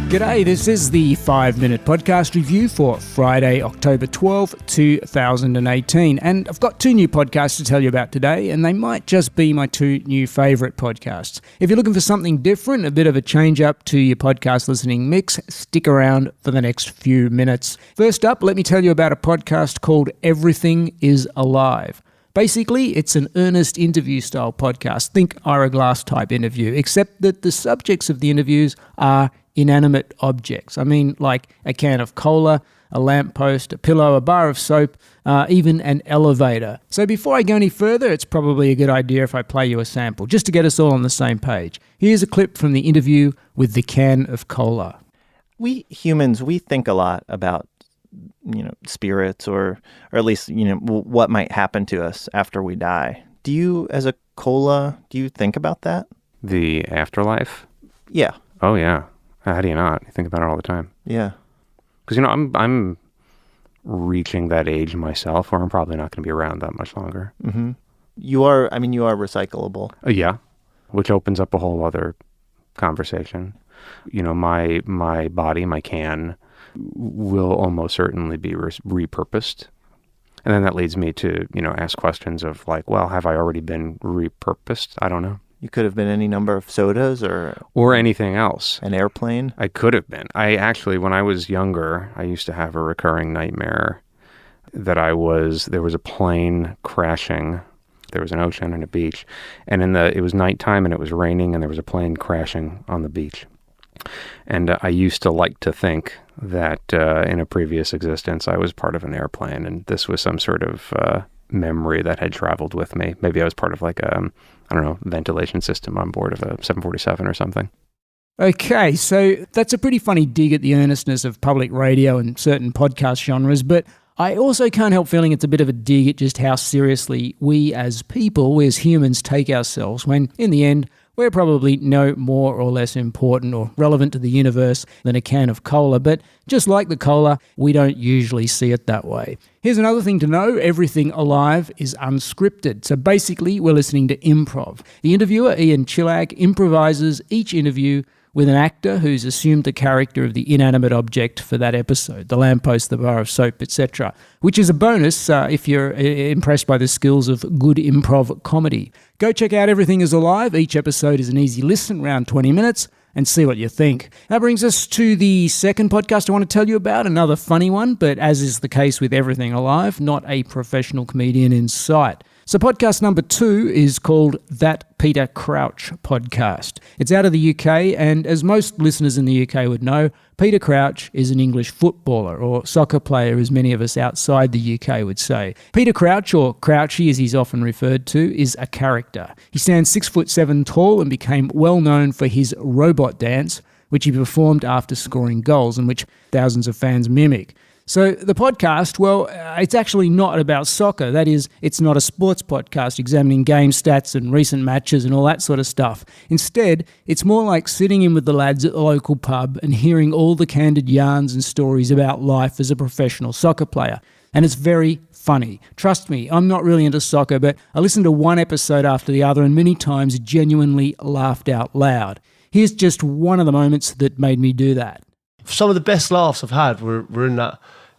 G'day, this is the 5-minute podcast review for Friday, October 12, 2018. And I've got two new podcasts to tell you about today, and they might just be my two new favourite podcasts. If you're looking for something different, a bit of a change up to your podcast listening mix, stick around for the next few minutes. First up, let me tell you about a podcast called Everything is Alive. Basically, it's an earnest interview-style podcast. Think Ira Glass type interview, except that the subjects of the interviews are inanimate objects. I mean, like a can of cola, a lamppost, a pillow, a bar of soap, even an elevator. So before I go any further, it's probably a good idea if I play you a sample, just to get us all on the same page. Here's a clip from the interview with the can of cola. We humans, we think a lot about, spirits or at least, what might happen to us after we die. Do you, as a cola, do you think about that? The afterlife? Yeah. Oh, yeah. How do you not? You think about it all the time. Yeah. Because, I'm reaching that age myself where I'm probably not going to be around that much longer. Mm-hmm. You are recyclable. Yeah. Which opens up a whole other conversation. My body, my can, will almost certainly be repurposed. And then that leads me to, ask questions of like, well, have I already been repurposed? I don't know. You could have been any number of sodas or anything else. An airplane? I could have been. I actually, when I was younger, I used to have a recurring nightmare that there was a plane crashing. There was an ocean and a beach. And it was nighttime and it was raining and there was a plane crashing on the beach. And I used to like to think that in a previous existence, I was part of an airplane and this was some sort of memory that had traveled with me. Maybe I was part of like a, ventilation system on board of a 747 or something. Okay, so that's a pretty funny dig at the earnestness of public radio and certain podcast genres, but I also can't help feeling it's a bit of a dig at just how seriously we as people, we as humans take ourselves when, in the end, we're probably no more or less important or relevant to the universe than a can of cola, but just like the cola, we don't usually see it that way. Here's another thing to know, Everything Alive is unscripted, so basically we're listening to improv. The interviewer, Ian Chillag, improvises each interview with an actor who's assumed the character of the inanimate object for that episode, the lamppost, the bar of soap, etc., which is a bonus if you're impressed by the skills of good improv comedy. Go check out Everything is Alive. Each episode is an easy listen, around 20 minutes, and see what you think. That brings us to the second podcast I want to tell you about, another funny one, but as is the case with Everything Alive, not a professional comedian in sight. So podcast number 2 is called That Peter Crouch Podcast. It's out of the UK, and as most listeners in the UK would know, Peter Crouch is an English footballer, or soccer player as many of us outside the UK would say. Peter Crouch, or Crouchy as he's often referred to, is a character. He stands 6'7" tall and became well known for his robot dance, which he performed after scoring goals and which thousands of fans mimic. So the podcast, well, it's actually not about soccer. That is, it's not a sports podcast examining game stats and recent matches and all that sort of stuff. Instead, it's more like sitting in with the lads at the local pub and hearing all the candid yarns and stories about life as a professional soccer player. And it's very funny. Trust me, I'm not really into soccer, but I listened to one episode after the other and many times genuinely laughed out loud. Here's just one of the moments that made me do that. Some of the best laughs I've had were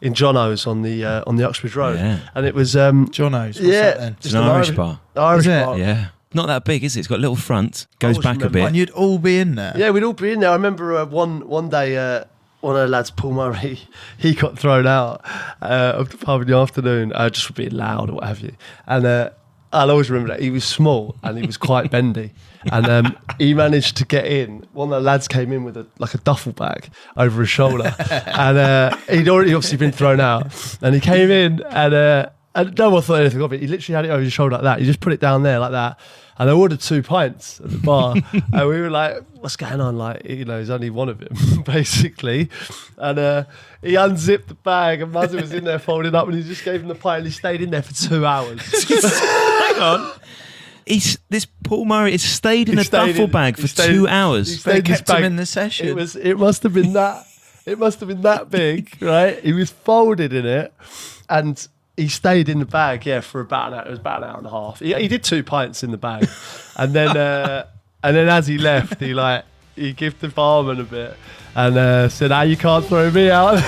in Jono's on the Uxbridge Road, and it was Jono's. What's that then? It's an Irish bar. Irish Is it? bar. Yeah, not that big, is it? It's got a little front, goes back a bit. And you'd all be in there. Yeah, we'd all be in there. I remember one day, one of the lads, Paul Murray, he got thrown out of the pub in the afternoon just for being loud or what have you, and I'll always remember that. He was small and he was quite bendy. And he managed to get in. One of the lads came in with a duffel bag over his shoulder. And he'd already obviously been thrown out. And he came in and no one thought anything of it. He literally had it over his shoulder like that. He just put it down there like that. And I ordered 2 pints at the bar. And we were like, what's going on? Like, there's only one of him, basically. And he unzipped the bag and Muzzy was in there folding up and he just gave him the pint and he stayed in there for 2 hours. Hang on. This Paul Murray has stayed in a duffel bag for 2 hours. They kept him in the session. It must have been that. It must have been that big, right? He was folded in it, and he stayed in the bag, for about an hour. It was about an hour and a half. He did 2 pints in the bag, and then as he left, he he gifted Farman a bit and said, you can't throw me out.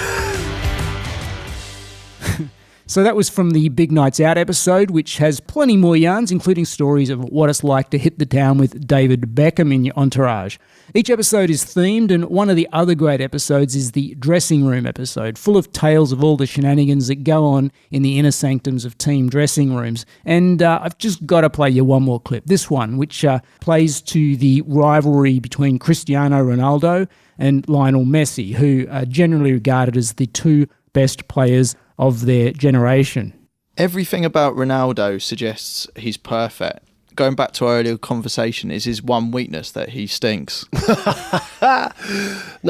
So that was from the Big Nights Out episode, which has plenty more yarns, including stories of what it's like to hit the town with David Beckham in your entourage. Each episode is themed, and one of the other great episodes is the dressing room episode, full of tales of all the shenanigans that go on in the inner sanctums of team dressing rooms. And I've just got to play you one more clip. This one, which plays to the rivalry between Cristiano Ronaldo and Lionel Messi, who are generally regarded as the two best players of their generation. Everything about Ronaldo suggests he's perfect. Going back to our earlier conversation, is his one weakness that he stinks? No,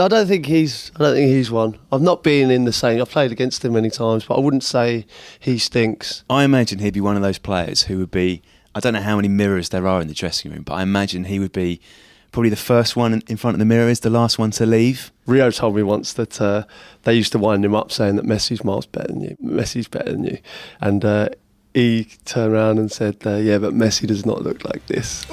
I don't think he's one. I've not been in the same. I've played against him many times, but I wouldn't say he stinks. I imagine he'd be one of those players who would be, I don't know how many mirrors there are in the dressing room, but I imagine he would be probably the first one in front of the mirror is the last one to leave. Rio told me once that they used to wind him up saying that Messi's miles better than you. Messi's better than you. And he turned around and said, yeah, but Messi does not look like this.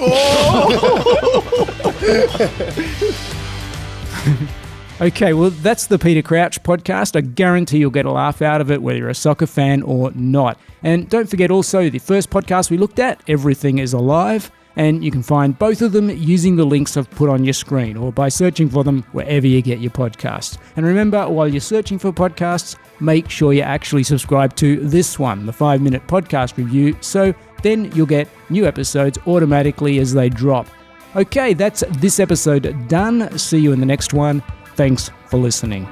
Okay, well, that's the Peter Crouch podcast. I guarantee you'll get a laugh out of it, whether you're a soccer fan or not. And don't forget also the first podcast we looked at, Everything is Alive. And you can find both of them using the links I've put on your screen or by searching for them wherever you get your podcasts. And remember, while you're searching for podcasts, make sure you actually subscribe to this one, the 5-Minute Podcast Review, so then you'll get new episodes automatically as they drop. Okay, that's this episode done. See you in the next one. Thanks for listening.